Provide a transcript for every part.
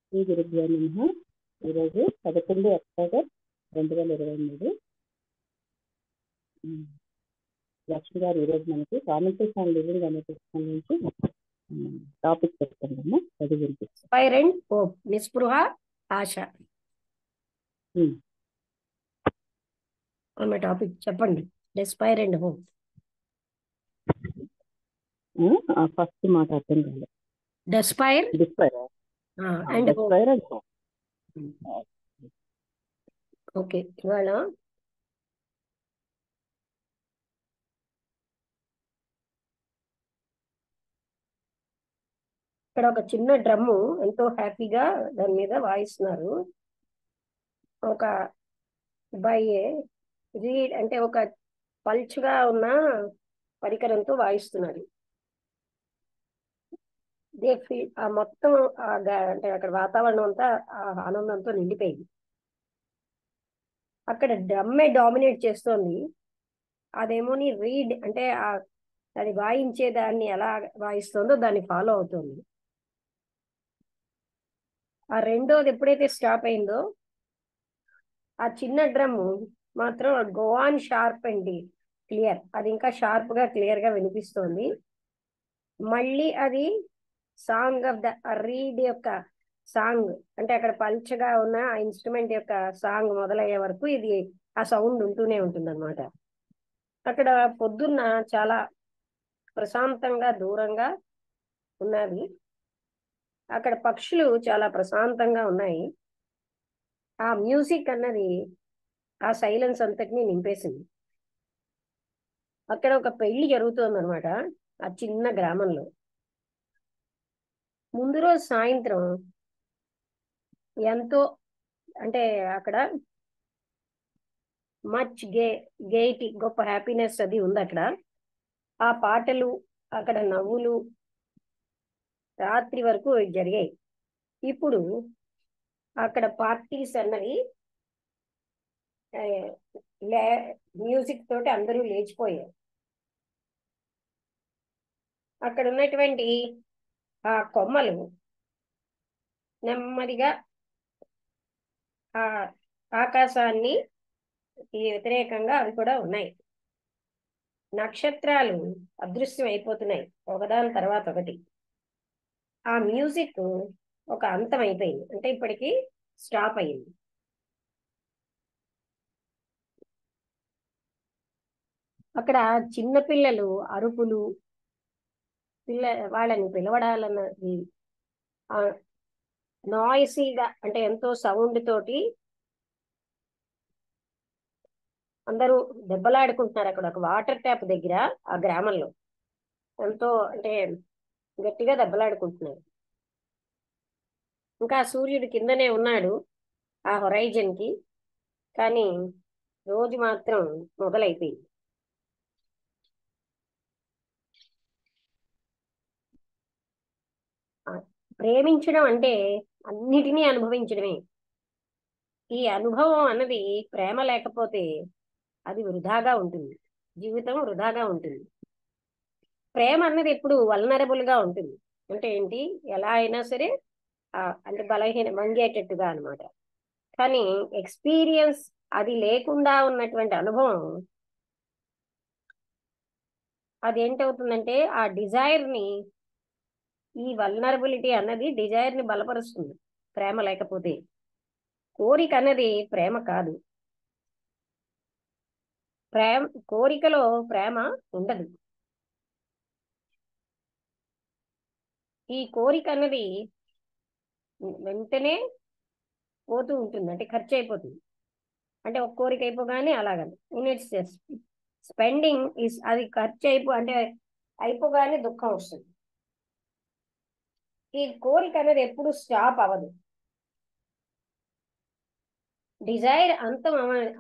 శ్రీ గురుభ్యో నమః. ఈరోజు 11 అక్టోబర్ 2023. లక్ష్మి గారు ఈరోజు మనకి కామెంట్రీస్ ఆన్ లివింగ్ అనే పుస్తకం నుంచి టాపిక్ చెప్తున్నాము. అది వినిపిస్తుంది. ఫైర్ అండ్ హోప్, నిస్పృహ, ఆశ. ఆమె టాపిక్ చెప్పండి. Despair and hope. ఫస్ట్ మాట అర్థం కాలేదు. Despair despair and hope. Despair and hope. Okay, ఇవాళ ఇక్కడ ఒక చిన్న డ్రమ్ము ఎంతో హ్యాపీగా దాని మీద వాయిస్తున్నారు. ఒక బై రీడ్ అంటే ఒక పల్చుగా ఉన్న పరికరంతో వాయిస్తున్నారు. ఆ మొత్తం అంటే అక్కడ వాతావరణం అంతా ఆనందంతో నిండిపోయింది. అక్కడ డ్రమ్మే డామినేట్ చేస్తోంది. అదేమోని రీడ్ అంటే అది వాయించే దాన్ని ఎలా వాయిస్తుందో దాన్ని ఫాలో అవుతుంది. ఆ రెండోది ఎప్పుడైతే స్టాప్ అయిందో ఆ చిన్న డ్రమ్ మాత్రం go on sharp and clear, అది ఇంకా షార్ప్ గా క్లియర్ గా వినిపిస్తోంది. మళ్ళీ అది సాంగ్ ఆఫ్ ద రీడ్ యొక్క సాంగ్ అంటే అక్కడ పల్చగా ఉన్న ఆ ఇన్స్ట్రుమెంట్ యొక్క సాంగ్ మొదలయ్యే వరకు ఇది ఆ సౌండ్ ఉంటూనే ఉంటుంది అన్నమాట. అక్కడ పొద్దున్న చాలా ప్రశాంతంగా దూరంగా ఉన్నది. అక్కడ పక్షులు చాలా ప్రశాంతంగా ఉన్నాయి. ఆ మ్యూజిక్ అన్నది ఆ సైలెన్స్ అంతటినీ నింపేసింది. అక్కడ ఒక పెళ్లి జరుగుతుంది అనమాట ఆ చిన్న గ్రామంలో. ముందు రోజు సాయంత్రం ఎంతో అంటే అక్కడ మచ్ గేయిటీ, గొప్ప హ్యాపీనెస్ అది ఉంది అక్కడ. ఆ పాటలు, అక్కడ నవ్వులు రాత్రి వరకు జరిగాయి. ఇప్పుడు అక్కడ పార్టీస్ అన్నవి మ్యూజిక్ తోటి అందరూ లేచిపోయారు. అక్కడ ఉన్నటువంటి ఆ కొమ్మలు నెమ్మదిగా ఆ ఆకాశాన్ని వ్యతిరేకంగా అవి కూడా ఉన్నాయి. నక్షత్రాలు అదృశ్యం అయిపోతున్నాయి ఒకదాని తర్వాత ఒకటి. ఆ మ్యూజిక్ ఒక అంతం అయిపోయింది, అంటే ఇప్పటికి స్టాప్ అయింది. అక్కడ చిన్న పిల్లలు అరుపులు, వాళ్ళని పిలవడాలన్నది నాయిసీగా అంటే ఎంతో సౌండ్ తోటి అందరూ దెబ్బలాడుకుంటున్నారు. అక్కడ ఒక వాటర్ ట్యాప్ దగ్గర ఆ గ్రామంలో ఎంతో అంటే గట్టిగా దెబ్బలాడుకుంటున్నారు. ఇంకా సూర్యుడు కిందనే ఉన్నాడు ఆ హొరైజన్ కి, కానీ రోజు మాత్రం మొదలైపోయింది. ప్రేమించడం అంటే అన్నిటినీ అనుభవించడమే. ఈ అనుభవం అన్నది ప్రేమ లేకపోతే అది వృధాగా ఉంటుంది, జీవితం వృధాగా ఉంటుంది. ప్రేమ అన్నది ఎప్పుడు వల్నరబుల్ గా ఉంటుంది. అంటే ఏంటి, ఎలా అయినా సరే అంటే వంగేటట్టుగా అనమాట. కానీ ఎక్స్పీరియన్స్ అది లేకుండా ఉన్నటువంటి అనుభవం అదేంటవుతుందంటే ఆ డిజైర్ ని, ఈ వల్నరబిలిటీ అన్నది డిజైర్ ని బలపరుస్తుంది. ప్రేమ లేకపోతే కోరిక అన్నది ప్రేమ కాదు. కోరికలో ప్రేమ ఉండదు. ఈ కోరిక అన్నది వెంటనే పోతూ ఉంటుంది, అంటే ఖర్చు అయిపోతుంది. అంటే ఒక కోరిక అయిపోగానే అలాగని ఇట్స్ స్పెండింగ్ ఇస్, అది ఖర్చు అంటే అయిపోగానే దుఃఖం వస్తుంది. ఈ కోరిక అనేది ఎప్పుడు స్టాప్ అవ్వదు. డిజైర్ అంతం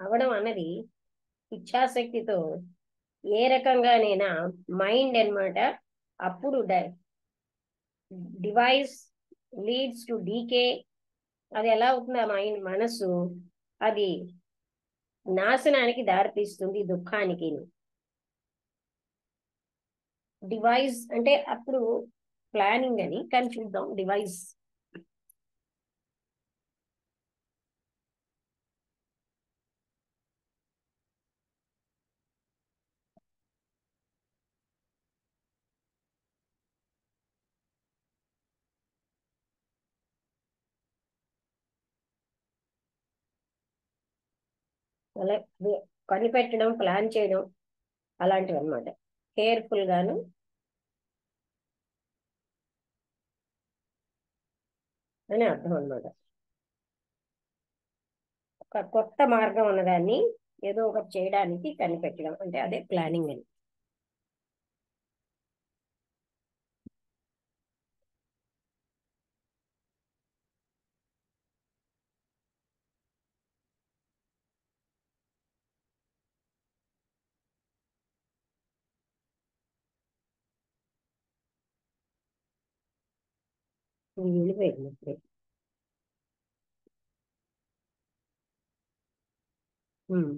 అవడం అన్నది ఇచ్ఛాశక్తితో ఏ రకంగానైనా మైండ్ అన్నమాట అప్పుడు డివైస్ లీడ్స్ టు డీకే. అది ఎలా అవుతుంది, ఆ మైండ్ మనసు అది నాశనానికి దారితీస్తుంది, దుఃఖానికి. డివైస్ అంటే అప్పుడు ప్లానింగ్ అని. కానీ చూద్దాం డివైస్. అలా కనిపెట్టడం, ప్లాన్ చేయడం అలాంటివి అనమాట. కేర్ఫుల్ గాను అని అర్థం అనమాట. ఒక కొత్త మార్గం అన్నదాన్ని ఏదో ఒకటి చేయడానికి కనిపెట్టడం అంటే అదే ప్లానింగ్ అని. వెళ్ళిపోయింది ఇప్పుడే. ఉమ్.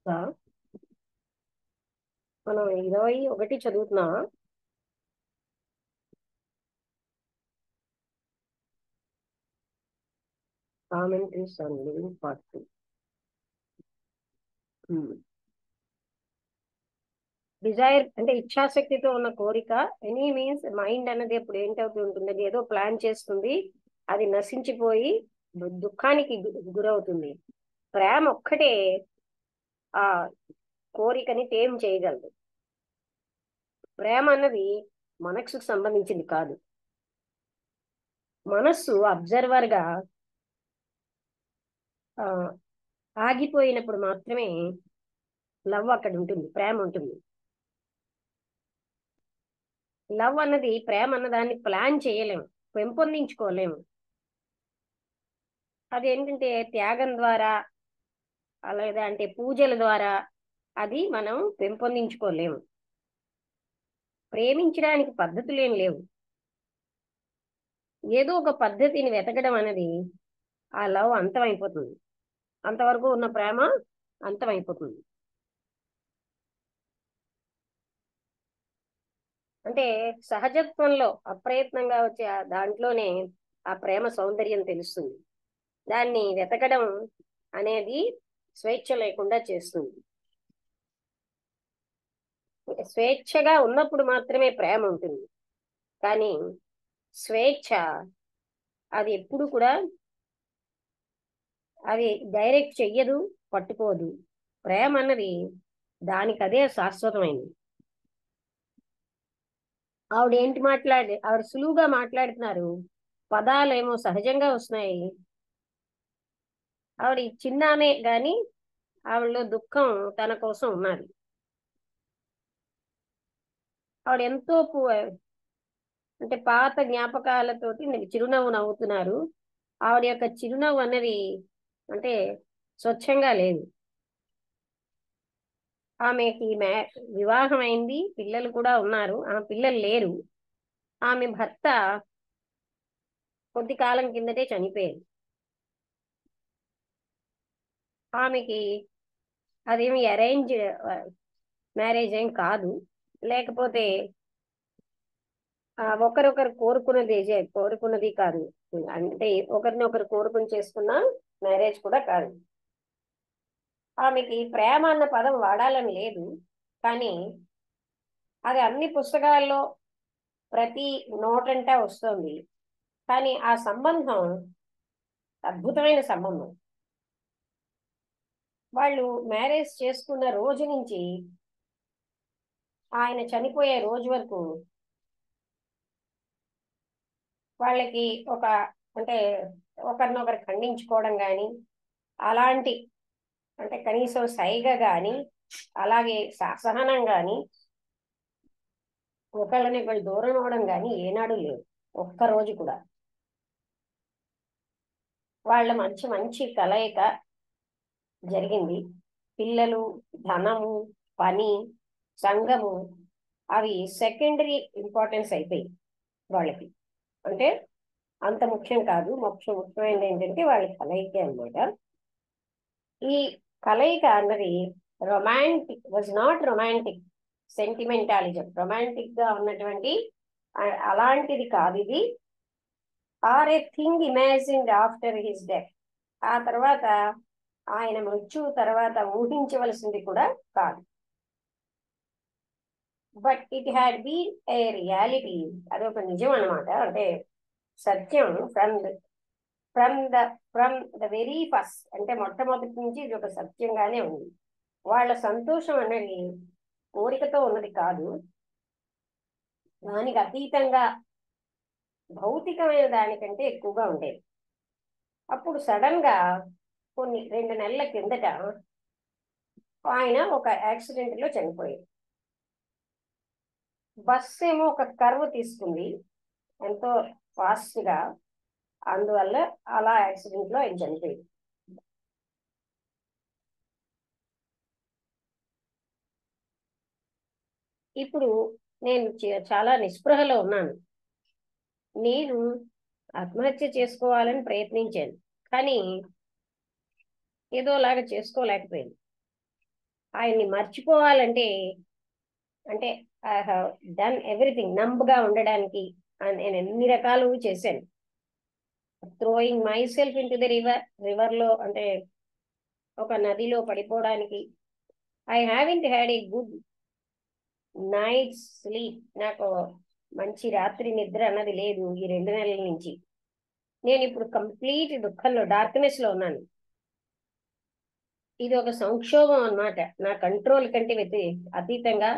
ఆ, మనం 21 చదువుతున్నాం. Commentaries on living part 2. Desire అంటే ఇచ్ఛాశక్తితో ఉన్న కోరిక. ఎనీ మీన్స్ మైండ్ అనేది ఇప్పుడు ఏంటవుతూ ఉంటుంది, అది ఏదో ప్లాన్ చేస్తుంది, అది నశించిపోయి దుఃఖానికి గురవుతుంది. ప్రేమ ఒక్కటే ఆ కోరికని టేమ్ చేయగలదు. ప్రేమ అన్నది మనస్సుకు సంబంధించింది కాదు. మనస్సు అబ్జర్వర్ గా ఆ ఆగిపోయినప్పుడు మాత్రమే లవ్ అక్కడ ఉంటుంది, ప్రేమ ఉంటుంది. లవ్ అన్నది, ప్రేమ అన్నదాన్ని ప్లాన్ చేయలేము, పెంపొందించుకోలేము. అది ఏంటంటే త్యాగం ద్వారా లేదా అంటే పూజల ద్వారా అది మనం పెంపొందించుకోలేము. ప్రేమించడానికి పద్ధతులు ఏం లేవు. ఏదో ఒక పద్ధతిని వెతకడం అనేది ఆ లవ్ అంతమైపోతుంది. అంతవరకు ఉన్న ప్రేమ అంతమైపోతుంది. అంటే సహజత్వంలో అప్రయత్నంగా వచ్చే దాంట్లోనే ఆ ప్రేమ సౌందర్యం తెలుస్తుంది. దాన్ని వెతకడం అనేది స్వేచ్ఛ లేకుండా చేస్తుంది. స్వేచ్ఛగా ఉన్నప్పుడు మాత్రమే ప్రేమ ఉంటుంది. కానీ స్వేచ్ఛ అది ఎప్పుడు కూడా అది డైరెక్ట్ చెయ్యదు, పట్టుకోదు. ప్రేమ అన్నది దానికదే శాశ్వతమైంది. ఆవిడ సులువుగా మాట్లాడుతున్నారు, పదాలేమో సహజంగా వస్తున్నాయి. ఆవిడ చిన్నామే గాని ఆవిడలో దుఃఖం తన కోసం ఉన్నది. ఆవిడ ఎంతో అంటే పాత జ్ఞాపకాలతోటి చిరునవ్వు నవ్వుతున్నారు. ఆవిడ యొక్క చిరునవ్వు అన్నది అంటే స్వచ్ఛంగా లేదు. ఆమెకి వివాహం అయింది, పిల్లలు కూడా ఉన్నారు. ఆ పిల్లలు లేరు. ఆమె భర్త కొద్ది కాలం కిందటే చనిపోయారు. ఆమెకి అదేమి అరేంజ్ మ్యారేజ్ ఏం కాదు. లేకపోతే ఒకరొకరు కోరుకున్నది కాదు. అంటే ఒకరినొకరు కోరుకుని చేసుకున్న మ్యారేజ్ కూడా కాదు. ఆమెకి ప్రేమ అన్న పదం వాడాలని లేదు. కానీ అది అన్ని పుస్తకాల్లో ప్రతి నోటంటా వస్తుంది. కానీ ఆ సంబంధం అద్భుతమైన సంబంధం. వాళ్ళు మ్యారేజ్ చేసుకున్న రోజు నుంచి ఆయన చనిపోయే రోజు వరకు వాళ్ళకి అంటే ఒకరినొకరు ఖండించుకోవడం కానీ, అలాంటి అంటే కనీసం సైగ కానీ, అలాగే సహనం కానీ, ఒకళ్ళని ఒకళ్ళు దూరం అవ్వడం కానీ ఏనాడు లేదు. ఒక్కరోజు కూడా. వాళ్ళ మంచి కలయిక జరిగింది. పిల్లలు, ధనము, పని, సంఘము అవి సెకండరీ ఇంపార్టెన్స్ అయిపోయి వాళ్ళకి. అంటే అంత ముఖ్యం కాదు. ముఖ్యమైనది ఏంటంటే వాళ్ళ కలయికే అనమాట. ఈ కలయిక అన్నది was not romantic sentimentalism, romantic గా ఉన్నటువంటి అలాంటిది కాదు ఇది. Or a thing imagined after his death, ఆ తర్వాత ఆయన మృత్యువు తర్వాత ఊహించవలసింది కూడా కాదు. But it had been a reality, అదొక నిజం అన్నమాట, అంటే సత్యం. From the from the very first, అంటే మొట్టమొదటి నుంచి ఇది ఒక సత్యంగానే ఉంది. వాళ్ళ సంతోషం అనేది కోరికతో ఉన్నది కాదు, దానికి అతీతంగా భౌతికమైన దానికంటే ఎక్కువగా ఉండేది. అప్పుడు సడన్ గా 2 నెలల కిందట ఆయన ఒక యాక్సిడెంట్ లో చనిపోయాడు. బస్సు ఏమో ఒక కర్వ్ తీసుకుంది ఎంతో ఫాస్ట్ గా, అందువల్ల అలా యాక్సిడెంట్ లో ఆయన చనిపోయాడు. ఇప్పుడు నేను చాలా నిస్పృహలో ఉన్నాను. నేను ఆత్మహత్య చేసుకోవాలని ప్రయత్నించాను, కానీ ఏదోలాగా చేసుకోలేకపోయాను. ఆయన్ని మర్చిపోవాలంటే, అంటే ఐ హావ్ డన్ ఎవ్రీథింగ్ నంబుగా ఉండడానికి నేను ఎన్ని రకాలు చేశాను. Throwing myself into the river లో, అంటే ఒక నదిలో పడిపోవడానికి. I haven't had a good night sleep, నాకు మంచి రాత్రి నిద్ర అన్నది లేదు ఈ 2 నెలల నుంచి. నేను ఇప్పుడు కంప్లీట్ దుఃఖంలో, డార్క్నెస్ లో ఉన్నాను. ఇది ఒక సంక్షోభం అన్నమాట, నా కంట్రోల్ కంటే అతీతంగా.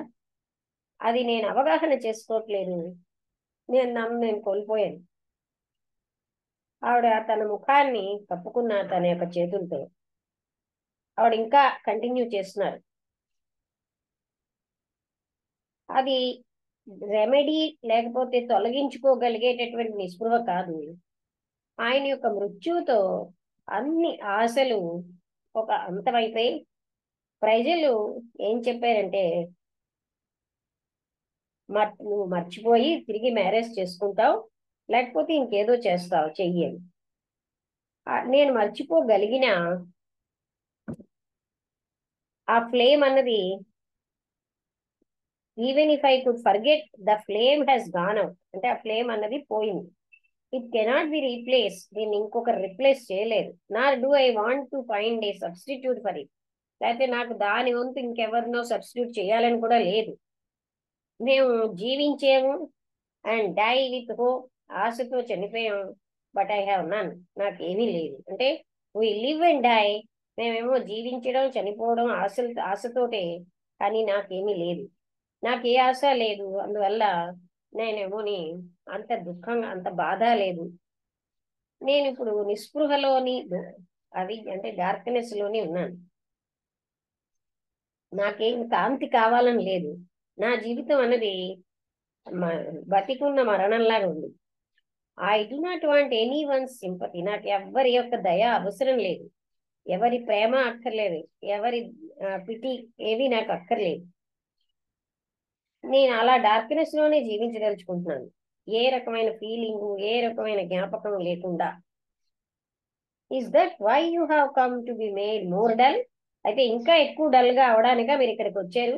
అది నేను అవగాహన చేసుకోవట్లేదు. నన్ను నేను కోల్పోయాను. ఆవిడ తన ముఖాన్ని కప్పుకున్న తన యొక్క చేతులతో ఆవిడ ఇంకా కంటిన్యూ చేస్తున్నారు. అది రెమెడీ లేకపోతే తొలగించుకోగలిగేటటువంటి నిస్పృహ కాదు. ఆయన యొక్క మృత్యుతో అన్ని ఆశలు ఒక అంతమైపోయి, ప్రజలు ఏం చెప్పారంటే, నువ్వు మర్చిపోయి తిరిగి మ్యారేజ్ చేసుకుంటావు, లేకపోతే ఇంకేదో చేస్తావు, చెయ్యని. నేను మర్చిపోగలిగిన ఆ ఫ్లేమ్ అన్నది, even if I could forget, the flame has gone out, అంటే ఆ ఫ్లేమ్ అన్నది పోయింది. ఇట్ కెనాట్ బి రీప్లేస్, దీన్ని ఇంకొకరు రిప్లేస్ చేయలేదు. నార్ do I want to find a substitute for it, లేకపోతే నాకు దాని వంతు ఇంకెవరినో సబ్స్టిట్యూట్ చేయాలని కూడా లేదు. మేము జీవించాము అండ్ డై విత్ హోప్, ఆశతో చనిపోయాము. బట్ ఐ హ్యావ్ నన్, నాకేమీ లేదు. అంటే వీ లివ్ అండ్ డై, మేమేమో జీవించడం చనిపోవడం ఆశతోటే, కానీ నాకేమీ లేదు, నాకే ఆశ లేదు. అందువల్ల నేనేమోని అంత దుఃఖంగా, అంత బాధ లేదు. నేను ఇప్పుడు నిస్పృహలోని, అది అంటే డార్క్నెస్ లోని ఉన్నాను. నాకేం కాంతి కావాలని లేదు. నా జీవితం అన్నది బతికున్న మరణంలాగా ఉంది. I do not want any one sympathy, నాకు ఎవరి యొక్క దయ అవసరం లేదు, ఎవరి ప్రేమ అక్కర్లేదు, ఎవరి పిటి ఏవి నాకు అక్కర్లేదు. నేను అలా డార్క్నెస్ లోనే జీవించదలుచుకుంటున్నాను, ఏ రకమైన ఫీలింగ్, ఏ రకమైన జ్ఞాపకం లేకుండా. Is that why you have come to be made more dull? అయితే ఇంకా ఎక్కువ డల్ గా అవడానిక మీరు ఇక్కడికి వచ్చారు?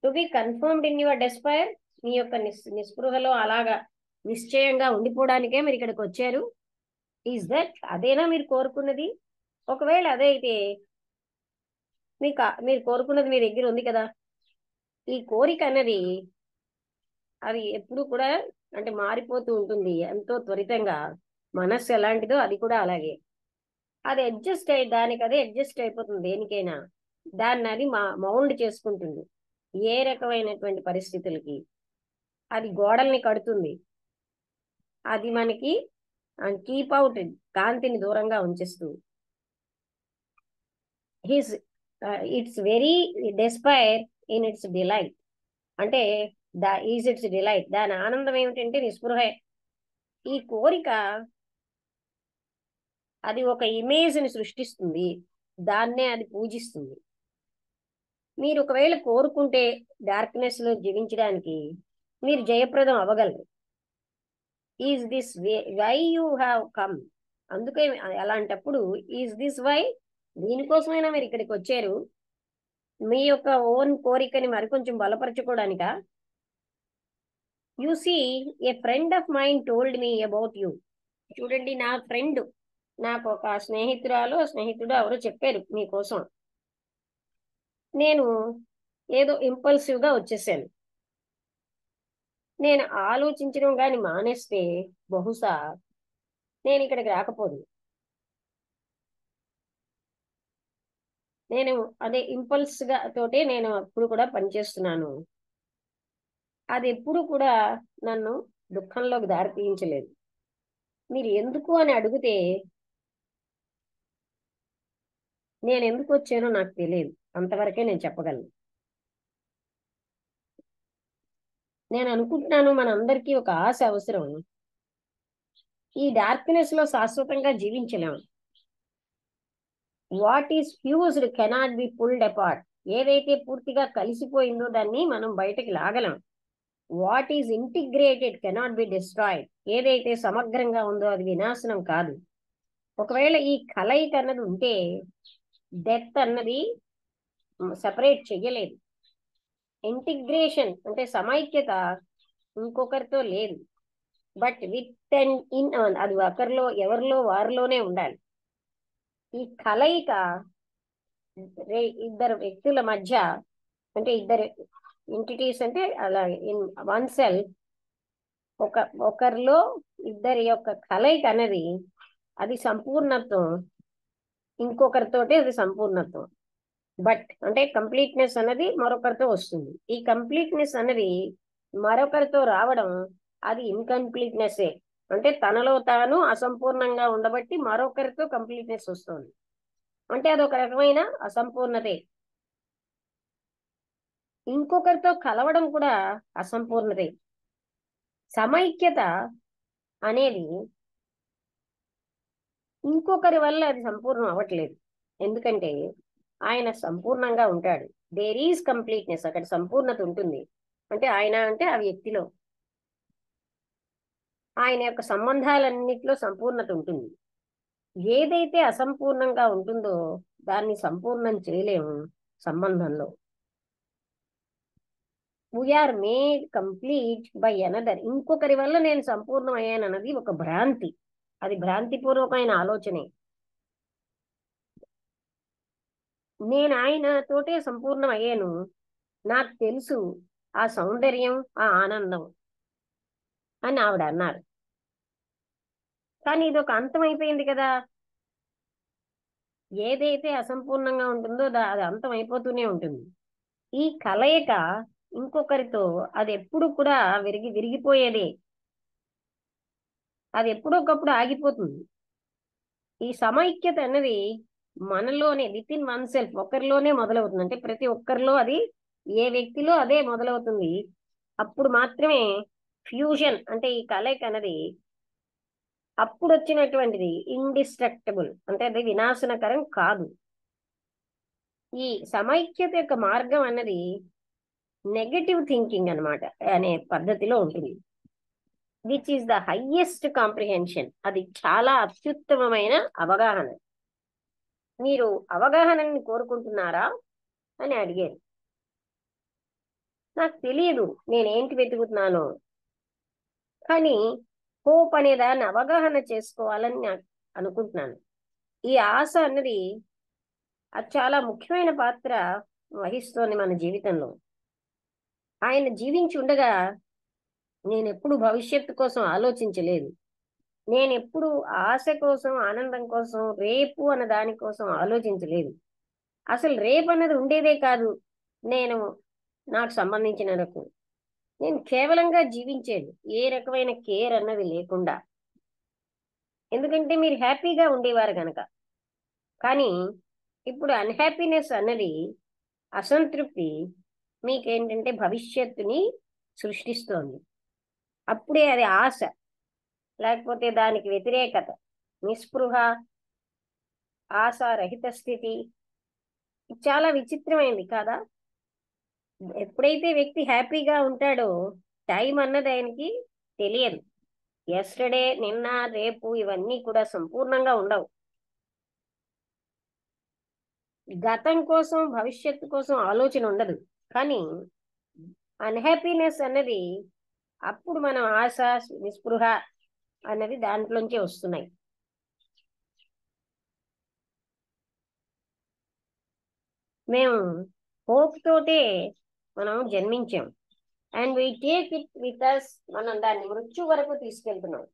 To be confirmed in your despair, మీ యొక్క నిస్పృహలో అలాగా నిశ్చయంగా ఉండిపోవడానికే మీరు ఇక్కడికి వచ్చారు? ఈజ్ దట్, అదేనా మీరు కోరుకున్నది? ఒకవేళ అదే అయితే మీరు కోరుకున్నది మీ దగ్గర ఉంది కదా. ఈ కోరిక అన్నది అది ఎప్పుడు కూడా అంటే మారిపోతూ ఉంటుంది ఎంతో త్వరితంగా. మనస్సు ఎలాంటిదో అది కూడా అలాగే. అది దానికి అదే అడ్జస్ట్ అయిపోతుంది దేనికైనా. దాన్ని అది మౌల్డ్ చేసుకుంటుంది ఏ రకమైనటువంటి పరిస్థితులకి. అది గోడల్ని కడుతుంది, అది మనకి కీప్ అవుట్, కాంతిని దూరంగా ఉంచేస్తుంది. It's very despair in its delight, అంటే ఇట్స్ డిలైట్, దాని ఆనందం ఏమిటంటే నిస్పృహే. ఈ కోరిక అది ఒక ఇమేజ్ ని సృష్టిస్తుంది, దాన్నే అది పూజిస్తుంది. మీరు ఒకవేళ కోరుకుంటే డార్క్నెస్ లో జీవించడానికి మీరు జయప్రదం అవ్వగలరు. Is this why you have come, అందుకే అలాంటప్పుడు ఈజ్ దిస్ వై దీనికోసమైనా మీరు ఇక్కడికి వచ్చారు, మీ యొక్క ఓన్ కోరికని మరికొంచెం బలపరచుకోవడానిక? You see, a friend of mind told me about you. చూడండి, నా ఫ్రెండ్, నాకు ఒక స్నేహితుడు ఎవరో చెప్పారు మీకోసం. నేను ఏదో ఇంపల్సివ్ గా వచ్చేసాను. నేను ఆలోచించడం గాని మానేస్తే బహుశా నేను ఇక్కడికి రాకపోదు. నేను అదే ఇంపల్స్ గా తోటే నేను అప్పుడు కూడా పనిచేస్తున్నాను. అది ఎప్పుడు కూడా నన్ను దుఃఖంలోకి దారి తీయించలేదు. మీరు ఎందుకు అని అడిగితే నేను ఎందుకు వచ్చానో నాకు తెలియదు, అంతవరకే నేను చెప్పగలను. నేను అనుకుంటున్నాను మనందరికీ ఒక ఆశ అవసరం. ఈ డార్క్నెస్ లో శాశ్వతంగా జీవించలేం. What is fused cannot be pulled apart. ఏదైతే పూర్తిగా కలిసిపోయిందో దాన్ని మనం బయటకి లాగలం. What is integrated cannot be destroyed. ఏదైతే సమగ్రంగా ఉందో అది వినాశనం కాదు. ఒకవేళ ఈ కలయిక అన్నది ఉంటే డెత్ అన్నది సెపరేట్ చెయ్యలేదు. ఇంటిగ్రేషన్ అంటే సమైక్యత ఇంకొకరితో లేదు, బట్ విత్ అండ్ ఇన్, అది ఒకరిలో ఎవరిలో వారిలోనే ఉండాలి. ఈ కలయిక ఇద్దరు వ్యక్తుల మధ్య, అంటే ఇద్దరు ఎంటిటీస్, అంటే అలా ఇన్ వన్ సెల్ఫ్, ఒకరిలో ఇద్దరి యొక్క కలయిక అనేది అది సంపూర్ణత్వం. ఇంకొకరితోటి అది సంపూర్ణత్వం. బట్ అంటే కంప్లీట్నెస్ అనేది మరొకరితో వస్తుంది. ఈ కంప్లీట్నెస్ అనేది మరొకరితో రావడం అది ఇన్కంప్లీట్నెస్. అంటే తనలో తాను అసంపూర్ణంగా ఉండబట్టి మరొకరితో కంప్లీట్నెస్ వస్తుంది. అంటే అది ఒక రకమైన అసంపూర్ణతే. ఇంకొకరితో కలవడం కూడా అసంపూర్ణతే. సమైక్యత అనేది ఇంకొకరి వల్ల అది సంపూర్ణం అవ్వట్లేదు. ఎందుకంటే ఆయన సంపూర్ణంగా ఉంటాడు. దేర్ ఈజ్ కంప్లీట్నెస్, అక్కడ సంపూర్ణత ఉంటుంది. అంటే ఆయన అంటే ఆ వ్యక్తిలో, ఆయన యొక్క సంబంధాలన్నిటిలో సంపూర్ణత ఉంటుంది. ఏదైతే అసంపూర్ణంగా ఉంటుందో దాన్ని సంపూర్ణం చేయలేము సంబంధంలో. We are made complete by another. ఇంకొకరి వల్ల నేను సంపూర్ణం అయ్యానన్నది ఒక భ్రాంతి. అది భ్రాంతిపూర్వకమైన ఆలోచనే. నేను ఆయన తోటే సంపూర్ణం అయ్యాను, నాకు తెలుసు ఆ సౌందర్యం, ఆ ఆనందం అని ఆవిడ అన్నారు. కానీ ఇది ఒక అంతం అయిపోయింది కదా. ఏదైతే అసంపూర్ణంగా ఉంటుందో అది అంతం అయిపోతూనే ఉంటుంది. ఈ కలయిక ఇంకొకరితో అది ఎప్పుడు కూడా విరిగిపోయేదే. అది ఎప్పుడొకప్పుడు ఆగిపోతుంది. ఈ సమైక్యత అన్నది మనలోనే, విత్ ఇన్ వన్ సెల్ఫ్, ఒకరిలోనే మొదలవుతుంది. అంటే ప్రతి ఒక్కరిలో అది, ఏ వ్యక్తిలో అదే మొదలవుతుంది. అప్పుడు మాత్రమే ఫ్యూజన్, అంటే ఈ కలయిక అన్నది అప్పుడు వచ్చినటువంటిది ఇండిస్ట్రక్టబుల్, అంటే అది వినాశనకరం కాదు. ఈ సమైక్యత యొక్క మార్గం అన్నది నెగటివ్ థింకింగ్ అన్నమాట అనే పద్ధతిలో ఉంటుంది. Which is the highest comprehension. అది చాలా అత్యుత్తమమైన అవగాహన. మీరు అవగాహనని కోరుకుంటున్నారా అని అడిగారు. నాకు తెలియదు నేనేంటి వెతుకుతున్నానో, కానీ హోప్ అనే దాన్ని అవగాహన చేసుకోవాలని నాకు అనుకుంటున్నాను. ఈ ఆశ అన్నది అది చాలా ముఖ్యమైన పాత్ర వహిస్తోంది మన జీవితంలో. ఆయన జీవించి ఉండగా నేను ఎప్పుడు భవిష్యత్తు కోసం ఆలోచించలేదు. నేను ఎప్పుడు ఆశ కోసం, ఆనందం కోసం, రేపు అన్న దాని కోసం ఆలోచించలేదు. అసలు రేపు అన్నది ఉండేదే కాదు. నేను నాకు సంబంధించినందుకు నేను కేవలంగా జీవించేది, ఏ రకమైన కేర్ అన్నది లేకుండా. ఎందుకంటే మీరు హ్యాపీగా ఉండేవారు కనుక. కానీ ఇప్పుడు అన్హ్యాపీనెస్ అన్నది, అసంతృప్తి మీకేంటంటే భవిష్యత్తుని సృష్టిస్తోంది. అప్పుడే అది ఆశ, లేకపోతే దానికి వ్యతిరేకత, నిస్పృహ, ఆశారహిత స్థితి. చాలా విచిత్రమైంది కాదా. ఎప్పుడైతే వ్యక్తి హ్యాపీగా ఉంటాడో టైం అన్నది ఆయనకి తెలియదు. ఎస్టర్డే, నిన్న, రేపు ఇవన్నీ కూడా సంపూర్ణంగా ఉండవు. గతం కోసం భవిష్యత్తు కోసం ఆలోచన ఉండదు. కానీ అన్హ్యాపీనెస్ అన్నది అప్పుడు మనం ఆశ నిస్పృహ అన్నది దాంట్లోంచే వస్తున్నాయి. మేము హోప్ తోటే మనం జన్మించాం. And we take it with us. మనం దాన్ని మృత్యు వరకు తీసుకెళ్తున్నాం.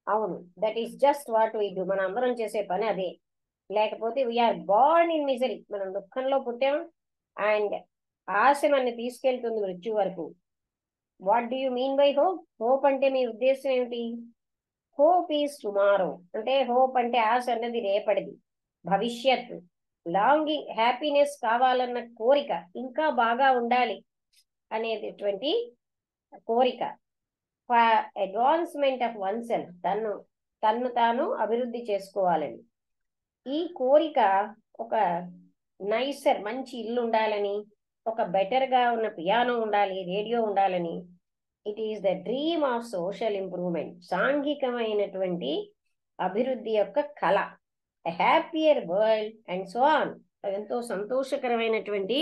అవును, that is just what we do. మనం అందరం చేసే పని అదే. లేకపోతే వీఆర్ బార్న్ ఇన్ మిజరీ. మనం దుఃఖంలో పుట్టాం అండ్ ఆశ మనని తీసుకెళ్తుంది మృత్యు వరకు. What do you mean by hope? Hope అంటే మీ ఉద్దేశం ఏమిటి? Hope is tomorrow. అంటే హోప్ అంటే ఆశ అన్నది రేపటిది, భవిష్యత్తు. లాంగింగ్, హ్యాపీనెస్ కావాలన్న కోరిక, ఇంకా బాగా ఉండాలి అనేటటువంటి కోరిక. అడ్వాన్స్మెంట్ ఆఫ్ వన్ సెల్ఫ్, తన్ను తాను అభివృద్ధి చేసుకోవాలని ఈ కోరిక. ఒక నైసర్, మంచి ఇల్లు ఉండాలని, ఒక బెటర్ గా ఉన్న పియానో ఉండాలి, రేడియో ఉండాలని. It is the dream of social improvement. సాంఘికమైనటువంటి అభివృద్ధి యొక్క కళ. Happier world and so on. ఎంతో సంతోషకరమైనటువంటి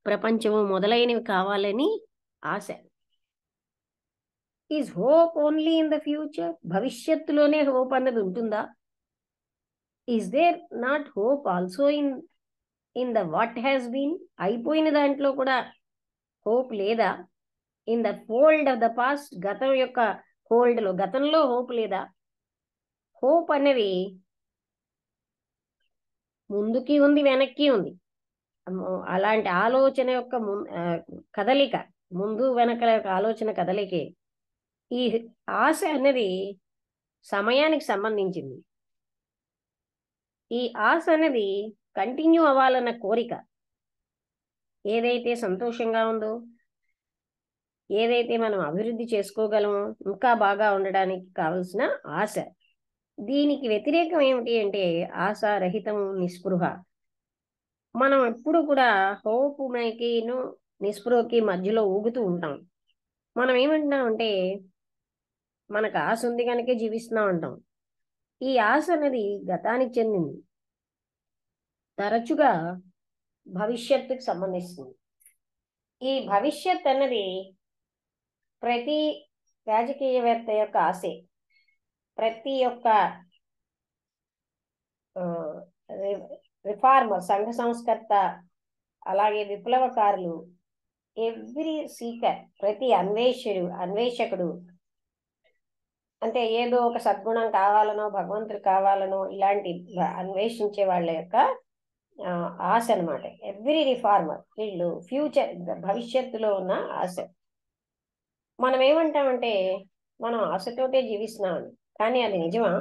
ప్రపంచము మొదలైనవి కావాలని ఆశ. Is hope only in the future? భవిష్యత్తులోనే హోప్ అన్నది ఉంటుందా? Is there not hope also in the what has been? అయిపోయిన దాంట్లో కూడా హోప్ లేదా? In the fold of the past, గతం యొక్క హోల్డ్ లో, గతంలో హోప్ లేదా? హోప్ అనేది ముందుకి ఉంది, వెనక్కి ఉంది. అలాంటి ఆలోచన యొక్క కదలిక, ముందు వెనకల యొక్క ఆలోచన కదలికే. ఈ ఆశ అనేది సమయానికి సంబంధించింది. ఈ ఆశ అనేది కంటిన్యూ అవ్వాలన్న కోరిక. ఏదైతే సంతోషంగా ఉందో, ఏదైతే మనం అభివృద్ధి చేసుకోగలమో, ఇంకా బాగా ఉండడానికి కావలసిన ఆశ. దీనికి వ్యతిరేకం ఏమిటి అంటే ఆశారహితము, నిస్పృహ. మనం ఎప్పుడు కూడా హోప్ మేకిను నిస్పృహకి మధ్యలో ఊగుతూ ఉంటాం. మనం ఏమంటున్నాం అంటే మనకు ఆశ ఉంది కనుకే జీవిస్తున్నాం అంటాం. ఈ ఆశ అనేది గతానికి చెందింది, తరచుగా భవిష్యత్తుకు సంబంధిస్తుంది. ఈ భవిష్యత్ అన్నది ప్రతి రాజకీయవేత్త యొక్క ఆశే. ప్రతి ఒక్క రిఫార్మర్, సంఘ సంస్కర్త, అలాగే విప్లవకారులు, ఎవ్రీ సీకర్, ప్రతి అన్వేషకుడు, అంటే ఏదో ఒక సద్గుణం కావాలనో, భగవంతుడు కావాలనో, ఇలాంటి అన్వేషించే వాళ్ళ యొక్క ఆశ అనమాట. ఎవ్రీ రిఫార్మర్, వీళ్ళు ఫ్యూచర్, భవిష్యత్తులో ఉన్న ఆశ. మనం ఏమంటామంటే మనం ఆశతోటే జీవిస్తున్నామని. కానీ అది నిజమా?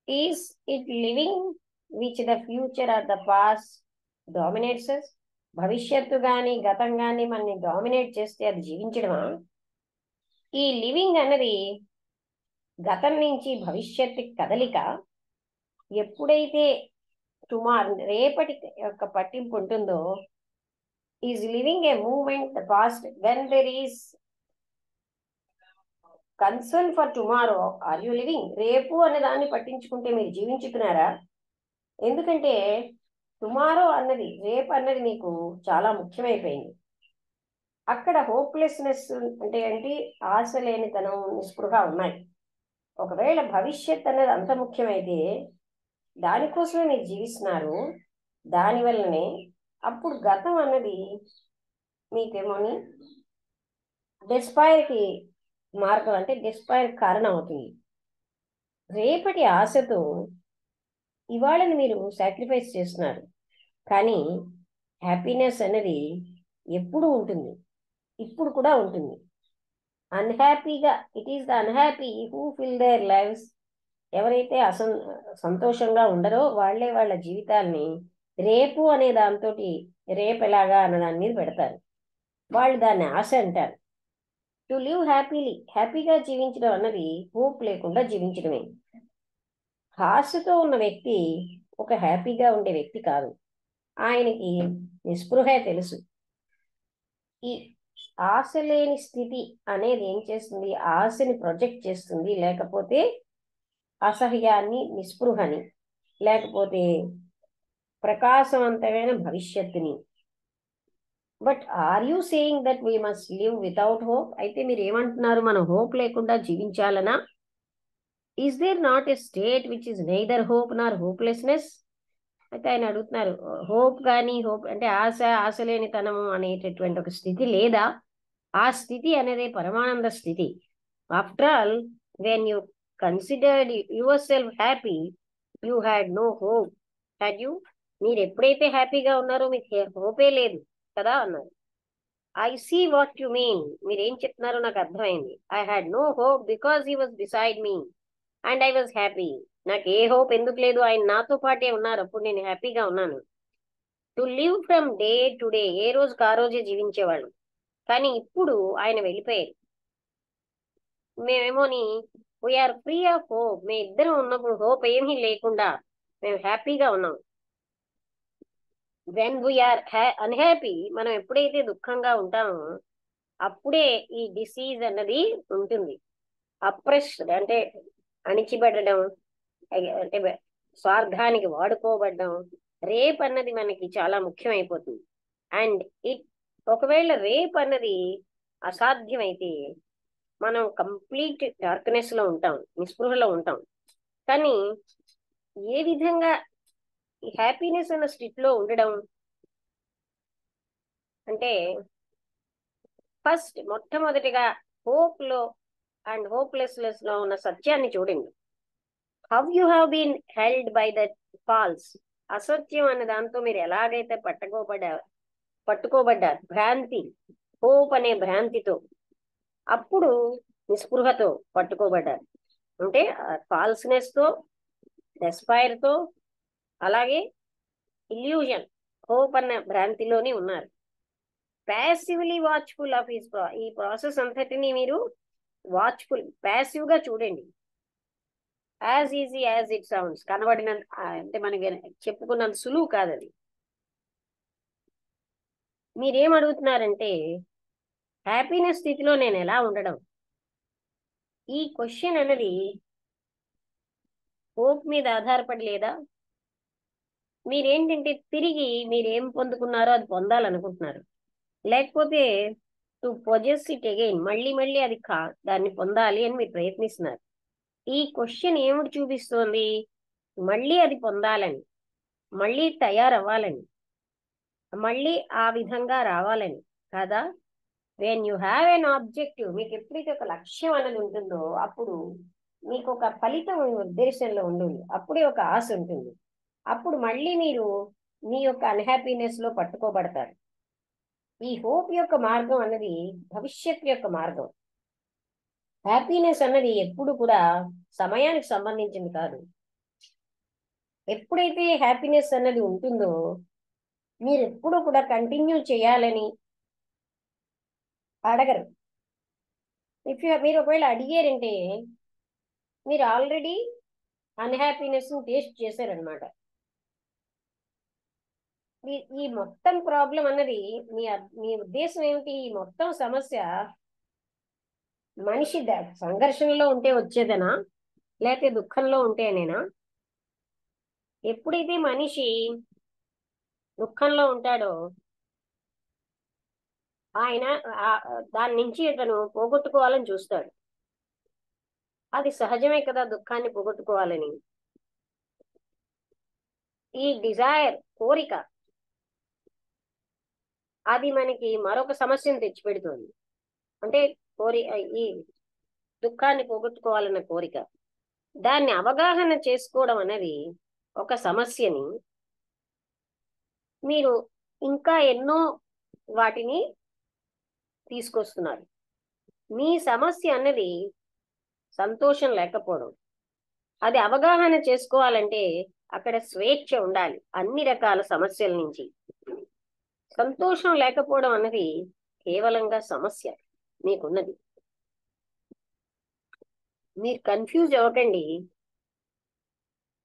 Is it living which the future or the past dominates us? భవిష్యత్తు కానీ గతం కానీ మనని డామినేట్ చేస్తే అది జీవించడమా? ఈ లివింగ్ అన్నది గతం నుంచి భవిష్యత్తు కదలిక. ఎప్పుడైతే టుమారో, రేపటి యొక్క పట్టింపు ఉంటుందో, is living a moment the past. When there is concern for tomorrow, are you living? రేపు అనే దాన్ని పట్టించుకుంటే మీరు జీవించుతున్నారా? ఎందుకంటే టుమారో అన్నది, రేపు అన్నది మీకు చాలా ముఖ్యమైపోయింది. అక్కడ హోప్లెస్నెస్ అంటే ఏంటి? ఆశ లేనితనం, నిస్పృహ ఉన్నాయి. ఒకవేళ భవిష్యత్ అన్నది అంత ముఖ్యమైతే దానికోసమే మీరు జీవిస్తున్నారు. దానివల్లనే అప్పుడు గతం అన్నది మీకేమోని డెస్పైర్కి మార్గం, అంటే డెస్పైర్ కారణం అవుతుంది. రేపటి ఆశతో ఇవాళని మీరు సాక్రిఫైస్ చేస్తున్నారు. కానీ హ్యాపీనెస్ అనేది ఎప్పుడు ఉంటుంది, ఇప్పుడు కూడా ఉంటుంది. అన్హ్యాపీగా, it is the unhappy who fill their lives. ఎవరైతే సంతోషంగా ఉండరో వాళ్ళే వాళ్ళ జీవితాల్ని రేపు అనే దాంతో, రేపు ఎలాగా అన్న దాని మీద పెడతారు. వాళ్ళు దాన్ని ఆశ అంటారు. టు లివ్ హ్యాపీలీ, హ్యాపీగా జీవించడం అన్నది హోప్ లేకుండా జీవించడమే. ఆశతో ఉన్న వ్యక్తి ఒక హ్యాపీగా ఉండే వ్యక్తి కాదు. ఆయనకి నిస్పృహే తెలుసు. ఈ ఆశ లేని స్థితి అనేది ఏం చేస్తుంది? ఆశని ప్రొజెక్ట్ చేస్తుంది, లేకపోతే అసహ్యాన్ని, నిస్పృహని, లేకపోతే ప్రకాశవంతమైన భవిష్యత్తుని. But are you saying that we must live without hope? అయితే మీరు ఏమంటున్నారు, మనం హోప్ లేకుండా జీవించాలనా? Is there not a state which is neither hope nor hopelessness? అయితే ఆయన అడుగుతున్నారు, హోప్ కానీ, హోప్ అంటే ఆశ లేనితనము అనేటటువంటి ఒక స్థితి లేదా? ఆ స్థితి అనేది పరమానంద స్థితి. After all, when you considered your self happy, you had no hope. Had you? మీరు ఎప్పుడైతే హ్యాపీగా ఉన్నారో మీకు హోపే లేదు కదా అన్నారు. I see what you mean. మీరు ఏం చెప్తున్నారో నాకు అర్థమైంది. I had no hope because he was beside me and I was happy. నాకు ఏ హోప్ ఎందుకు లేదు, ఆయన నాతో పాటే ఉన్నారు, అప్పుడు నేను హ్యాపీగా ఉన్నాను. To live from day to day, ఏ రోజుకి ఆ రోజే జీవించేవాళ్ళు. కానీ ఇప్పుడు ఆయన వెళ్ళిపోయారు. మేమేమోని వీఆర్ ఫ్రీ ఆఫ్ హోప్. మేము ఇద్దరం ఉన్నప్పుడు హోప్ ఏమీ లేకుండా మేము హ్యాపీగా ఉన్నాం. వెన్ వీఆర్ అన్హ్యాపీ, మనం ఎప్పుడైతే దుఃఖంగా ఉంటామో అప్పుడే ఈ డిసీజ్ అన్నది ఉంటుంది. అప్రెస్ అంటే అణిచిబడడం, అంటే స్వార్థానికి వాడుకోబడ్డం, రేప్ అన్నది మనకి చాలా ముఖ్యమైపోతుంది. అండ్ ఒకవేళ రేప్ అన్నది అసాధ్యమైతే మనం కంప్లీట్ డార్క్నెస్ లో ఉంటాం, నిస్పృహలో ఉంటాం. కానీ ఏ విధంగా ఈ హ్యాపీనెస్ అన్న స్థితిలో ఉండడం అంటే, ఫస్ట్ మొట్టమొదటిగా హోప్ లో అండ్ హోప్లెస్నెస్ లో ఉన్న సత్యాన్ని చూడండి. How you have been held by that false. అసత్యం అనే దాంతో మీరు ఎలాగైతే పట్టుకోబడ్డారు భ్రాంతి, హోప్ అనే భ్రాంతితో, అప్పుడు నిస్పృహతో పట్టుకోబడ్డారు. అంటే ఫాల్స్నెస్ తో, డెస్పైర్ తో, అలాగే ఇల్యూజన్, హోప్ అన్న భ్రాంతిలోనే ఉన్నారు. ప్యాసివ్లీ వాచ్ఫుల్ ఆఫ్ ఈ ప్రాసెస్ అంతటిని మీరు వాచ్ఫుల్, ప్యాసివ్ గా చూడండి. As easy as it sounds, కనబడినంత అంటే మనకి చెప్పుకున్నంత సులువు కాదు అది. మీరేం అడుగుతున్నారంటే, హ్యాపీనెస్ స్థితిలో నేను ఎలా ఉండడం? ఈ క్వశ్చన్ అనేది హోప్ మీద ఆధారపడి లేదా? మీరేంటంటే తిరిగి మీరేం పొందుకున్నారో అది పొందాలనుకుంటున్నారు, లేకపోతే టు పొజెస్ ఇట్ అగైన్, మళ్ళీ మళ్ళీ అది దాన్ని పొందాలి అని మీరు ప్రయత్నిస్తున్నారు. ఈ క్వశ్చన్ ఏమిటి చూపిస్తోంది? మళ్ళీ అది పొందాలని, మళ్ళీ తయారవ్వాలని, మళ్ళీ ఆ విధంగా రావాలని కదా. When you have an objective, మీకు ఎప్పుడైతే ఒక లక్ష్యం అనేది ఉంటుందో అప్పుడు మీకు ఒక ఫలితం ఉద్దేశంలో ఉంటుంది, అప్పుడే ఒక ఆశ ఉంటుంది. అప్పుడు మళ్ళీ మీరు మీ యొక్క అన్హ్యాపీనెస్ లో పట్టుకోబడతారు. ఈ హోప్ యొక్క మార్గం అన్నది భవిష్యత్ యొక్క మార్గం. హ్యాపీనెస్ అన్నది ఎప్పుడు కూడా సమయానికి సంబంధించింది కాదు. ఎప్పుడైతే హ్యాపీనెస్ అన్నది ఉంటుందో మీరు ఎప్పుడు కూడా కంటిన్యూ చేయాలని అడగరు. మీరు ఒకవేళ అడిగారంటే మీరు ఆల్రెడీ అన్హ్యాపీనెస్ ని టేస్ట్ చేశారనమాట. ఈ మొత్తం ప్రాబ్లం అన్నది మీ ఉద్దేశం ఏమిటి? ఈ మొత్తం సమస్య మనిషి సంఘర్షణలో ఉంటే వచ్చేదనా, లేకపోతే దుఃఖంలో ఉంటేనేనా? ఎప్పుడైతే మనిషి దుఃఖంలో ఉంటాడో ఆయన దాని నుంచి అతను పోగొట్టుకోవాలని చూస్తాడు. అది సహజమే కదా దుఃఖాన్ని పోగొట్టుకోవాలని. ఈ డిజైర్, కోరిక, అది మనకి మరొక సమస్యను తెచ్చిపెడుతుంది. అంటే ఈ దుఃఖాన్ని పోగొట్టుకోవాలన్న కోరిక, దాన్ని అవగాహన చేసుకోవడం అనేది ఒక సమస్యని మీరు ఇంకా ఎన్నో వాటిని తీసుకొస్తున్నారు. మీ సమస్య అన్నది సంతోషం లేకపోవడం. అది అవగాహన చేసుకోవాలంటే అక్కడ స్వేచ్ఛ ఉండాలి అన్ని రకాల సమస్యల నుంచి. సంతోషం లేకపోవడం అన్నది కేవలంగా సమస్య మీకున్నది. మీరు కన్ఫ్యూజ్ అవ్వకండి.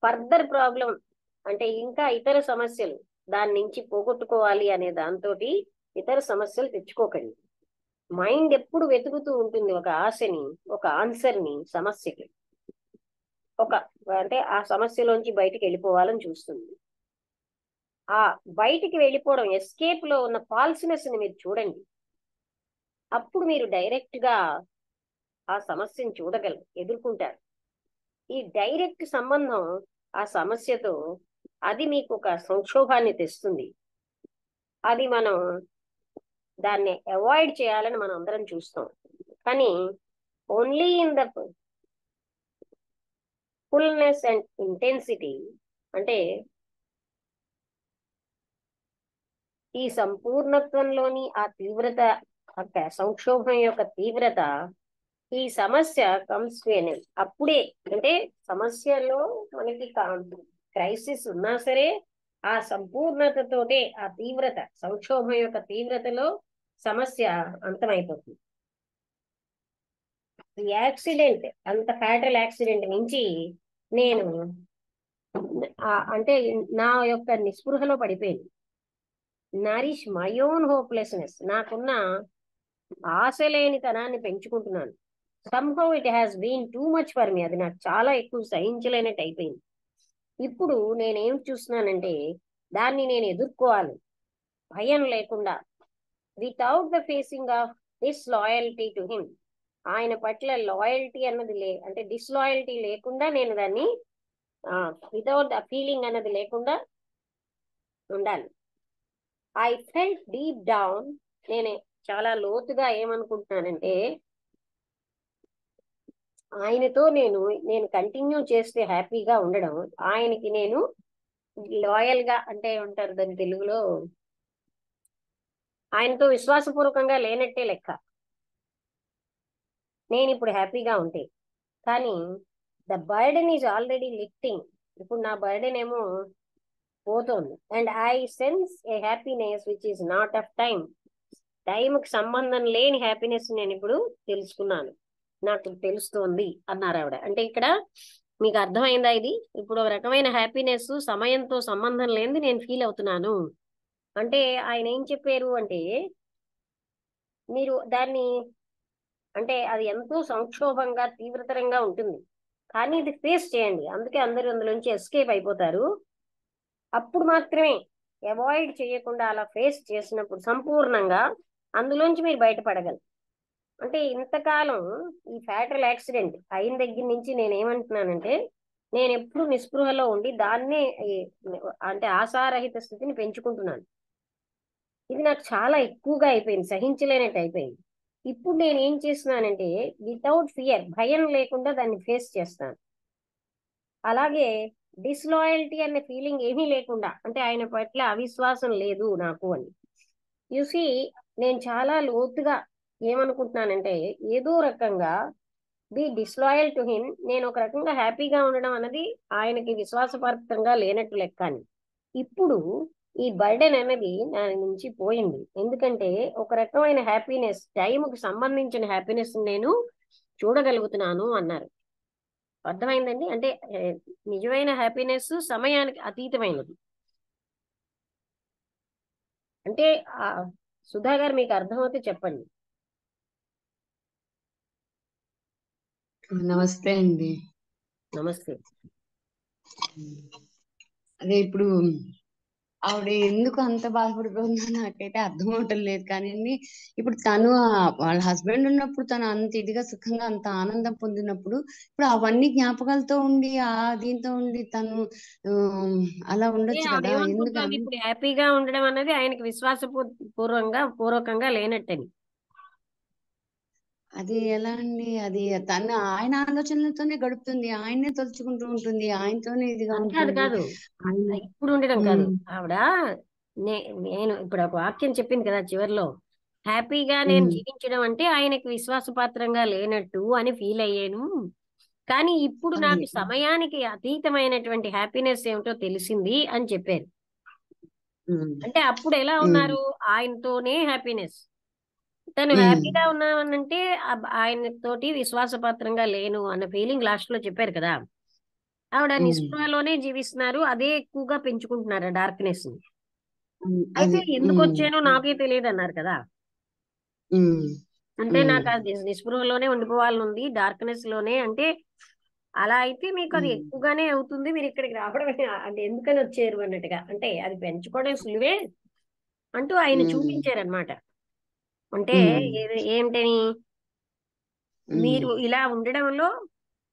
ఫర్దర్ ప్రాబ్లం అంటే ఇంకా ఇతర సమస్యలు దాని నుంచి పోగొట్టుకోవాలి అనే దాంతో ఇతర సమస్యలు తెచ్చుకోకండి. మైండ్ ఎప్పుడు వెతుకుతూ ఉంటుంది ఒక ఆశని, ఒక ఆన్సర్ ని సమస్యకి, అంటే ఆ సమస్యలోంచి బయటికి వెళ్ళిపోవాలని చూస్తుంది. ఆ బయటికి వెళ్ళిపోవడం, ఎస్కేప్ లో ఉన్న ఫాల్స్నెస్ ని మీరు చూడండి. అప్పుడు మీరు డైరెక్ట్ గా ఆ సమస్యను చూడగలరు, ఎదుర్కొంటారు. ఈ డైరెక్ట్ సంబంధం ఆ సమస్యతో, అది మీకు ఒక సంక్షోభాన్ని తెస్తుంది. అది మనం దాన్ని అవాయిడ్ చేయాలని మనం అందరం చూస్తాం. కానీ only in the fullness and intensity, అంటే ఈ సంపూర్ణత్వంలోని ఆ తీవ్రత, సంక్షోభం యొక్క తీవ్రత, ఈ సమస్య కమ్స్ టు ఎన్ ఎండ్. అప్పుడే, అంటే సమస్యలో మనకి క్రైసిస్ ఉన్నా సరే, ఆ సంపూర్ణతతోటే ఆ తీవ్రత, సంక్షోభం యొక్క తీవ్రతలో సమస్య అంతమైపోతుంది. ఈ యాక్సిడెంట్, అంత ఫ్యాటల్ యాక్సిడెంట్ నుంచి నేను అంటే నా యొక్క నిస్పృహలో పడిపోయింది. నరిష్ మై ఓన్ హోప్లెస్నెస్, నాకున్న ఆశ లేని తనాన్ని పెంచుకుంటున్నాను. Somehow it has been too much for me, అది నాకు చాలా ఎక్కువ సహించలేనట్టు అయిపోయింది. ఇప్పుడు నేనేం చూస్తున్నానంటే దాన్ని నేను ఎదుర్కోవాలి, భయం లేకుండా, without the facing of disloyalty to him. ఆయన పట్ల లాయల్టీ అన్నది అంటే డిస్లాయల్టీ లేకుండా నేను దాన్ని, వితౌట్ ద ఫీలింగ్ అన్నది లేకుండా ఉండాలి. ఐ ఫెల్ట్ డీప్ డౌన్, నేను చాలా లోతుగా ఏమనుకుంటున్నానంటే ఆయనతో నేను కంటిన్యూ చేస్తే హ్యాపీగా ఉండడం, ఆయనకి నేను లాయల్ గా, అంటే ఉంటారు దాని తెలుగులో, ఆయనతో విశ్వాసపూర్వకంగా లేనట్టే లెక్క నేను ఇప్పుడు హ్యాపీగా ఉంటే. కానీ the burden is already lifting, ఇప్పుడు నా బర్డెన్ ఏమో పోతోంది. And I sense A happiness which is not of time. టైంకి సంబంధం లేని హ్యాపీనెస్ నేను ఇప్పుడు తెలుసుకున్నాను, నాకు తెలుస్తోంది అన్నారు ఆవిడ. అంటే ఇక్కడ మీకు అర్థమైందా? ఇది ఇప్పుడు ఒక రకమైన హ్యాపీనెస్ సమయంతో సంబంధం లేనిది నేను ఫీల్ అవుతున్నాను. అంటే ఆయన ఏం చెప్పారు అంటే, మీరు దాన్ని, అంటే అది ఎంతో సంక్షోభంగా తీవ్రతరంగా ఉంటుంది, కానీ ఇది ఫేస్ చేయండి. అందుకే అందరూ అందులోంచి ఎస్కేప్ అయిపోతారు. అప్పుడు మాత్రమే, అవాయిడ్ చేయకుండా అలా ఫేస్ చేసినప్పుడు సంపూర్ణంగా అందులోంచి మీరు బయటపడగలరు. అంటే ఇంతకాలం ఈ ఫ్యాటల్ యాక్సిడెంట్ అయిన దగ్గర నుంచి నేను ఏమంటున్నానంటే, నేను ఎప్పుడు నిస్పృహలో ఉండి దాన్నే అంటే ఆశారహిత స్థితిని పెంచుకుంటున్నాను. ఇది నాకు చాలా ఎక్కువగా అయిపోయింది, సహించలేనట్టు అయిపోయింది. ఇప్పుడు నేను ఏం చేస్తున్నానంటే వితౌట్ ఫియర్, భయం లేకుండా దాన్ని ఫేస్ చేస్తాను. అలాగే డిస్లాయల్టీ అనే ఫీలింగ్ ఏమీ లేకుండా, అంటే ఆయన పట్ల అవిశ్వాసం లేదు నాకు అని. చూసి నేను చాలా లోతుగా ఏమనుకుంటున్నానంటే, ఏదో రకంగా బి డిస్లాయల్ టు హిమ్, నేను ఒక రకంగా హ్యాపీగా ఉండడం అన్నది ఆయనకి విశ్వాసపాత్రంగా లేనట్టు లెక్క అని. ఇప్పుడు ఈ బర్డెన్ అనేది నా నుంచి పోయింది. ఎందుకంటే ఒక రకమైన హ్యాపీనెస్, టైంకి సంబంధించిన హ్యాపీనెస్ నేను చూడగలుగుతున్నాను అన్నారు. అర్థమైందండి? అంటే నిజమైన హ్యాపీనెస్ సమయానికి అతీతమైనది. అంటే సుధా గారు మీకు అర్థమవుతే చెప్పండి. నమస్తే అండి. నమస్తే. అదే ఇప్పుడు ఆవిడ ఎందుకు అంత బాధపడిపోతుందో నాకైతే అర్థం అవటం లేదు. కానీ ఇప్పుడు తను వాళ్ళ హస్బెండ్ ఉన్నప్పుడు తను అంత ఇదిగా సుఖంగా అంత ఆనందం పొందినప్పుడు, ఇప్పుడు అవన్నీ జ్ఞాపకాలతో ఉండి దీంతో ఉండి తను అలా ఉండొచ్చు కదా. ఎందుకు ఏమనుకుంటుంది ఇప్పుడు హ్యాపీగా ఉండడం అన్నది ఆయనకి పూర్వకంగా లేనట్టని. అది ఎలా అండి? అది తను ఆయన ఆలోచనలతోనే గడుపుతుంది, ఆయన్నే తలుచుకుంటూ ఉంటుంది, ఆయనతోనే ఇదిగా అది కాదు ఉంటుంది. కాదు, ఇప్పుడు ఉండడం కాదు. ఆవిడ నేను ఇప్పుడు ఒక వాక్యం చెప్పింది కదా చివరిలో, హ్యాపీగా నేను జీవించడం అంటే ఆయనకి విశ్వాసపాత్రంగా లేనట్టు అని ఫీల్ అయ్యాను. కానీ ఇప్పుడు నాకు సమయానికి అతీతమైనటువంటి హ్యాపీనెస్ ఏమిటో తెలిసింది అని చెప్పారు. అంటే అప్పుడు ఎలా ఉన్నారు? ఆయనతోనే హ్యాపీనెస్. తను హ్యాపీగా ఉన్నామనంటే ఆయన తోటి విశ్వాసపాత్రంగా లేను అన్న ఫీలింగ్ లాస్ట్ లో చెప్పారు కదా. ఆవిడ నిస్పృహలోనే జీవిస్తున్నారు, అదే ఎక్కువగా పెంచుకుంటున్నారు డార్క్నెస్ ని. అయితే ఎందుకు వచ్చానో నాకే తెలియదు అన్నారు కదా. అంటే నాకు అది నిస్పృహలోనే ఉండిపోవాలని ఉంది, డార్క్నెస్ లోనే. అంటే అలా అయితే మీకు అది ఉమ్, ఎక్కువగానే అవుతుంది, మీరు ఇక్కడికి రావడం అంటే ఎందుకని వచ్చారు అన్నట్టుగా, అంటే అది పెంచుకోవడం సులువే అంటూ ఆయన ఉమ్, చూపించారనమాట. అంటే ఉమ్, ఏమిటని, ఉమ్, మీరు ఇలా ఉండడంలో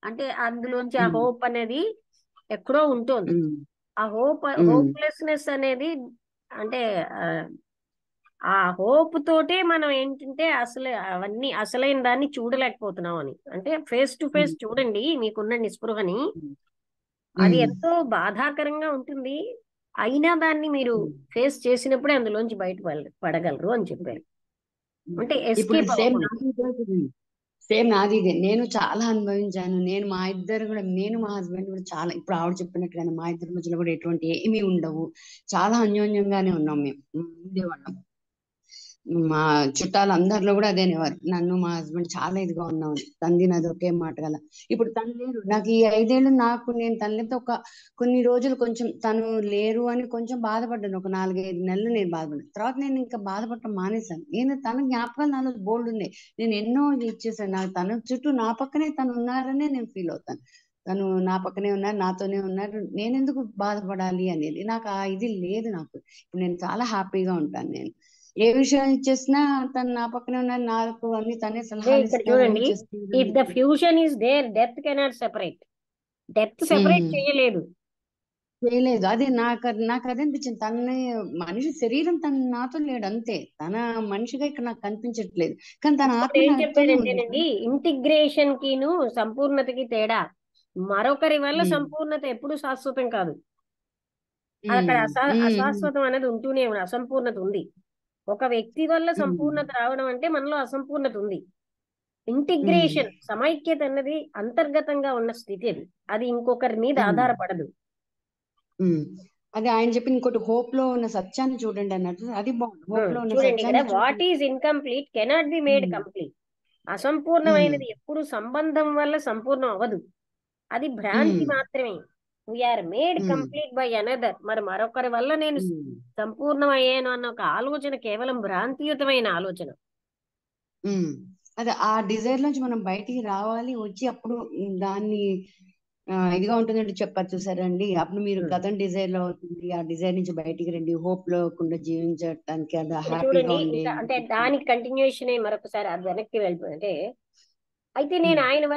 అంటే అందులోంచి ఆ ఉమ్, హోప్ అనేది ఎక్కడో ఉంటుంది. ఉమ్, ఆ ఉమ్, హోప్లెస్నెస్ అనేది అంటే ఆ, ఆ హోప్ తోటే మనం ఏంటంటే అసలు అవన్నీ అసలైన దాన్ని చూడలేకపోతున్నాం అని. అంటే ఫేస్ టు ఫేస్ ఉమ్, చూడండి మీకున్న నిస్పృహని, ఉమ్, అది ఉమ్, ఎంతో బాధాకరంగా ఉంటుంది. అయినా దాన్ని మీరు ఉమ్, ఫేస్ చేసినప్పుడే అందులోంచి బయట పడగలరు అని చెప్పారు. ఉమ్. అంటే ఇప్పుడు ఎస్కేప్ సేమ్ అవ్వకూడదు. నాది ఇదే కదా. సేమ్ నాది ఇదే, నేను చాలా అనుభవించాను. నేను మా ఇద్దరు కూడా, నేను మా హస్బెండ్ కూడా చాలా, ఇప్పుడు ఆవిడ చెప్పినట్టుగానే మా ఇద్దరి మధ్యలో కూడా ఎటువంటి ఏమీ ఉండవు. చాలా అన్యోన్యంగానే ఉన్నాం మేము, ఉండేవాళ్ళం. మా చుట్టాలు అందరిలో కూడా అదే అనేవారు, నన్ను మా హస్బెండ్ చాలా ఇదిగా ఉన్నాం, తంది నాది ఒకే మాట గల. ఇప్పుడు తను లేరు నాకు, ఈ 5 ఏళ్ళు నాకు, నేను తనతో ఒక కొన్ని రోజులు కొంచెం తను లేరు అని కొంచెం బాధపడ్డాను. ఒక 4-5 నెలలు నేను బాధపడ్డాను. తర్వాత నేను ఇంకా బాధపడటం మానేశాను. నేను తన జ్ఞాపకాలు నాలో బోల్డ్ ఉన్నాయి. నేను ఎన్నో ఇచ్చేసాను. నాకు తన చుట్టూ నా పక్కనే తను ఉన్నారనే నేను ఫీల్ అవుతాను. తను నా పక్కనే ఉన్నారు, నాతోనే ఉన్నారు, నేను ఎందుకు బాధపడాలి అనేది నాకు ఆ ఇది లేదు నాకు. ఇప్పుడు నేను చాలా హ్యాపీగా ఉంటాను. నేను ఏ విషయం ఇచ్చేసినా తను నా పక్కనే ఉన్నారు, నాకు అన్ని తనే అదే సలహాలు ఇక్కడ ఇస్తారు, అన్ని చూడండి, చేస్తారు. If the fusion is there death cannot separate. Death separate um, చేయలేదు. చేయలేదు. అదే నాకు అదే అనిపించింది. తన మనిషి శరీరం తను నాతో లేడు అంతే, తన మనిషిగా ఇక్కడ నాకు కనిపించట్లేదు, కానీ తన ఇంకోటి ఆత్మ ఏం నాతోనే ఉంది. చెప్పాడంటేనండి, ఇంటిగ్రేషన్ కిను సంపూర్ణతకి తేడా. మరొకరి వల్ల ఉమ్, సంపూర్ణత ఎప్పుడు శాశ్వతం కాదు. అక్కడ ఉమ్, ఉమ్, అశాశ్వతం అనేది ఉంటూనే ఉంది, అసంపూర్ణత ఉంది. ఒక వ్యక్తి వల్ల ఉమ్, సంపూర్ణత రావడం అంటే మనలో అసంపూర్ణత ఉంది. ఉమ్, ఇంటిగ్రేషన్, సమైక్యత అన్నది అంతర్గతంగా ఉన్న స్థితి. అది అది ఇంకొకరి మీద ఉమ్, ఆధారపడదు. ఉమ్. అదే ఆయన చెప్పిన ఇంకోటి, హోప్ లో ఉన్న సత్యాన్ని చూడండి అన్నట్టు, అది బాగుంది. హోప్ లో ఉన్న చూడండి ఇక్కడ, సత్యాన్ని వాట్ చూడండి. Is incomplete cannot be made um, complete. Um, అసంపూర్ణమైనది ఎప్పుడు సంబంధం వల్ల సంపూర్ణం అవ్వదు, అది భ్రాంతి ఉమ్, మాత్రమే. We are made um, complete by another. మరి మరొకరి వల్ల నేను ఉమ్, సంపూర్ణం అయ్యాను అన్న ఒక ఆలోచన కేవలం భ్రాంతియుతమైన ఆలోచన. ఉమ్. అదే ఆ డిజైర్ నుంచి మనం బయటికి రావాలి, వచ్చి అప్పుడు దాన్ని ఇదిగా ఉంటుందంటే చెప్పచ్చు చూసారండి. అప్పుడు మీరు ఉమ్. గతం డిజైర్ లో ఉంటుంది, ఆ డిజైర్ నుంచి బయటికి రండి, హోప్ లోకుండా జీవించడానికి, అది ఇక్కడ హ్యాపీగా చూడండి, ఉండే. ఇంకా అంటే దానికి కంటిన్యూషన్ మరొకసారి అది వెనక్కి వెళ్ళిపోయి, అంటే అయితే నేను ఆయన